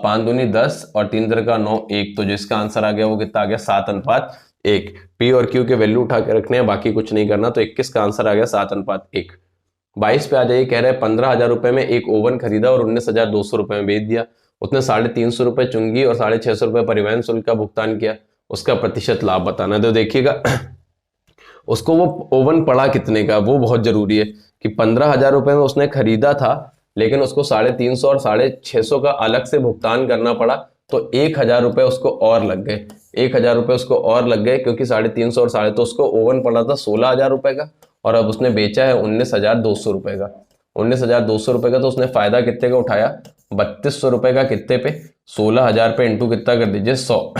5 दूनी 10 और 3 दर का 9 1, तो जिसका आंसर आ गया वो कितना आ गया 7:1। पी और क्यू के वैल्यू उठा के रखने हैं, बाकी कुछ नहीं करना। तो 21 का आंसर आ गया 7:1। 22 पे आ जाइए, कह रहे हैं 15,000 रुपए में एक ओवन खरीदा और 19,200 रुपए में बेच दिया। उसने 350 रुपए चुंगी और 650 रुपए परिवहन शुल्क का भुगतान किया, उसका प्रतिशत लाभ बताना है। तो देखिएगा उसको वो ओवन पड़ा कितने का, वो बहुत जरूरी है कि 15,000 रुपए में उसने खरीदा था, लेकिन उसको 350 और 650 का अलग से भुगतान करना पड़ा, तो 1,000 रुपए उसको और लग गए। 1,000 रुपए उसको और लग गए, क्योंकि 350 और साढ़े, तो उसको ओवन पड़ा था 16,000 रुपए का और अब उसने बेचा है 19,200 रुपए का। 19,200 रुपए का, तो उसने फायदा कितने का उठाया, 3,200 रुपए का। कितने पे, 16,000 पे इंटू कितना कर दीजिए 100।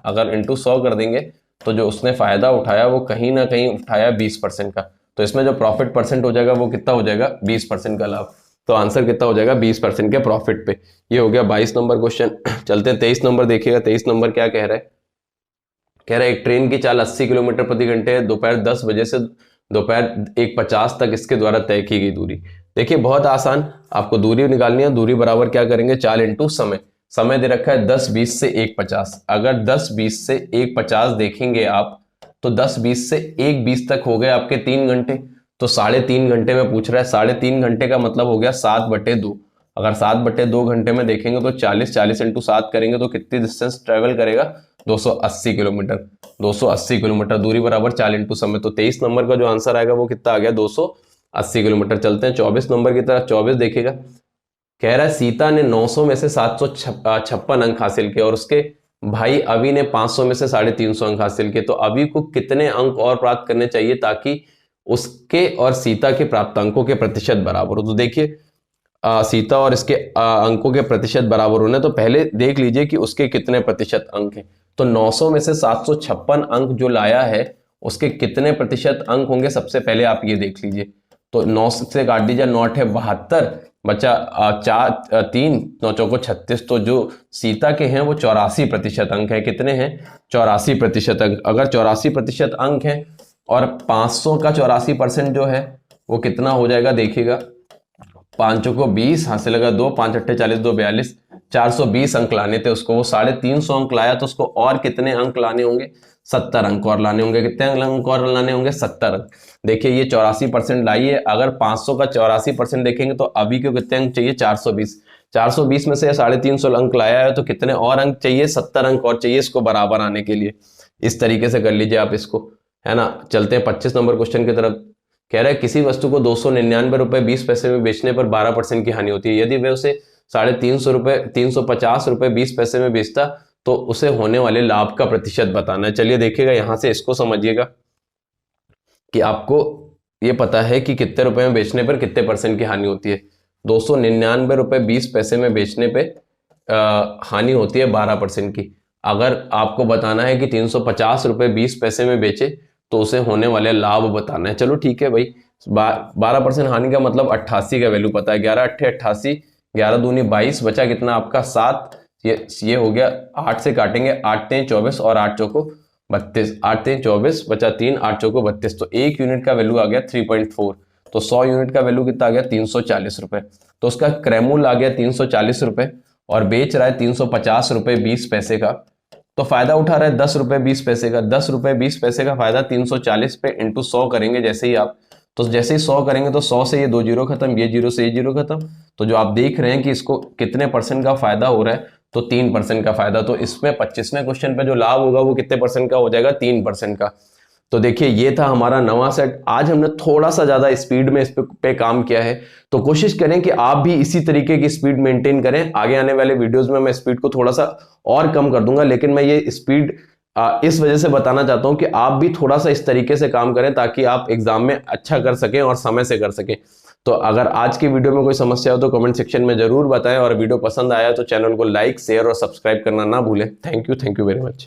अगर इंटू 100 कर देंगे तो जो उसने फायदा उठाया वो कहीं ना कहीं उठाया 20% का, तो इसमें जो प्रॉफिट परसेंट हो जाएगा वो कितना हो जाएगा, 20% का लाभ। तो आंसर कितना हो जाएगा, 20% के प्रॉफिट पे। ये हो गया 22 नंबर क्वेश्चन। चलते हैं 23 नंबर, देखिएगा 23 नंबर क्या कह रहा है। कह रहा है एक ट्रेन की चाल 80 किलोमीटर प्रति घंटे है, दोपहर 10 बजे से दोपहर 1:50 तक इसके द्वारा तय की गई दूरी। देखिए बहुत आसान, आपको दूरी निकालनी है। दूरी बराबर क्या करेंगे, चाल इंटू समय। समय दे रखा है 10:20 से 1:50। अगर 10:20 से 1:50 देखेंगे आप, तो 10:20 से 1:20 तक हो गए आपके 3 घंटे। तो 3.5 घंटे में पूछ रहा है, 3.5 घंटे का मतलब हो गया 7/2। अगर 7/2 घंटे में देखेंगे तो 40 इंटू 7 करेंगे तो कितनी डिस्टेंस ट्रेवल करेगा, 280 किलोमीटर। 280 किलोमीटर दूरी बराबर 4 इंटू समय। तो 23 नंबर का जो आंसर आएगा वो कितना आ गया, 280 किलोमीटर। चलते हैं 24 नंबर की तरफ। 24 देखिएगा, कह रहा है सीता ने 900 में से 756 अंक हासिल किए और उसके भाई अवि ने 500 में से 350 अंक हासिल किए। तो अवि को कितने अंक और प्राप्त करने चाहिए ताकि उसके और सीता के प्राप्त अंकों के प्रतिशत बराबर हो। तो देखिए सीता और इसके अंकों के प्रतिशत बराबर होने, तो पहले देख लीजिए कि उसके कितने प्रतिशत अंक हैं। तो 900 में से 756 अंक जो लाया है, उसके कितने प्रतिशत अंक होंगे, सबसे पहले आप ये देख लीजिए। तो 9 से काट दीजिए, 9 है 72, बचा 3 9 चौको 36। तो जो सीता के हैं वो 84% अंक है। कितने हैं, 84% अंक। अगर 84% अंक हैं और 500 का 84% जो है वो कितना हो जाएगा, देखिएगा 5 चौको 20, हासिल लगा 2, 5 अट्ठे 40, 2 42, 420 अंक लाने थे उसको। वो 350 अंक लाया, तो उसको और कितने अंक लाने होंगे, 70 अंक और लाने होंगे। कितने अंक और लाने होंगे, 70 अंक। देखिए ये 84% लाई है। अगर 500 का 84% देखेंगे तो अभी को कितने अंक चाहिए, 420। 420 में से 350 अंक लाया है, तो कितने और अंक चाहिए, 70 अंक और चाहिए इसको बराबर आने के लिए। इस तरीके से कर लीजिए आप इसको, है ना। चलते हैं 25 नंबर क्वेश्चन की तरफ। कह रहा है किसी वस्तु को 299 रुपए 20 पैसे में बेचने पर 12% की हानि होती है। यदि वह उसे 350 रुपए 20 पैसे में बेचता तो उसे होने वाले लाभ का प्रतिशत बताना है। चलिए देखिएगा, यहां से इसको समझिएगा कि आपको ये पता है कि कितने रुपए में बेचने पर कितने परसेंट की हानि होती है। 299 रुपए 20 पैसे में बेचने पे हानि होती है 12% की। अगर आपको बताना है कि 350 रुपए 20 पैसे में बेचे तो उसे होने वाले लाभ बताना है। चलो ठीक है भाई, 12% हानि का मतलब 88 का वैल्यू पता है। 11 अट्ठे 88, 11 दूनी 22, बचा कितना आपका 7। ये हो गया, 8 से काटेंगे, 8 3 24 और 8 चौको 32, 8 3 24 बचा 3, 8 चौको 32। तो 1 यूनिट का वैल्यू आ गया 3.4। तो 100 यूनिट का वैल्यू कितना आ गया, 340 रुपए। तो उसका क्रयमूल्य आ गया 340 रुपए और बेच रहा है 350 रुपए 20 पैसे का। तो फायदा उठा रहा है 10 रुपए 20 पैसे का। 10 रुपए 20 पैसे का फायदा 340 पे इंटू 100 करेंगे जैसे ही आप, तो जैसे ही 100 करेंगे तो 100 से ये 2 जीरो खत्म, ये जीरो से ये जीरो खत्म। तो जो आप देख रहे हैं कि इसको कितने परसेंट का फायदा हो रहा है, तो 3% का फायदा। तो इसमें 25वें क्वेश्चन पे जो लाभ होगा वो कितने परसेंट का हो जाएगा, 3% का। तो देखिए ये था हमारा नवा सेट। आज हमने थोड़ा सा ज्यादा स्पीड में इस पे काम किया है, तो कोशिश करें कि आप भी इसी तरीके की स्पीड मेंटेन करें। आगे आने वाले वीडियोस में मैं स्पीड को थोड़ा सा और कम कर दूंगा, लेकिन मैं ये स्पीड इस वजह से बताना चाहता हूं कि आप भी थोड़ा सा इस तरीके से काम करें ताकि आप एग्जाम में अच्छा कर सकें और समय से कर सकें। तो अगर आज की वीडियो में कोई समस्या हो तो कमेंट सेक्शन में जरूर बताएं, और वीडियो पसंद आया तो चैनल को लाइक शेयर और सब्सक्राइब करना ना भूलें। Thank you very much.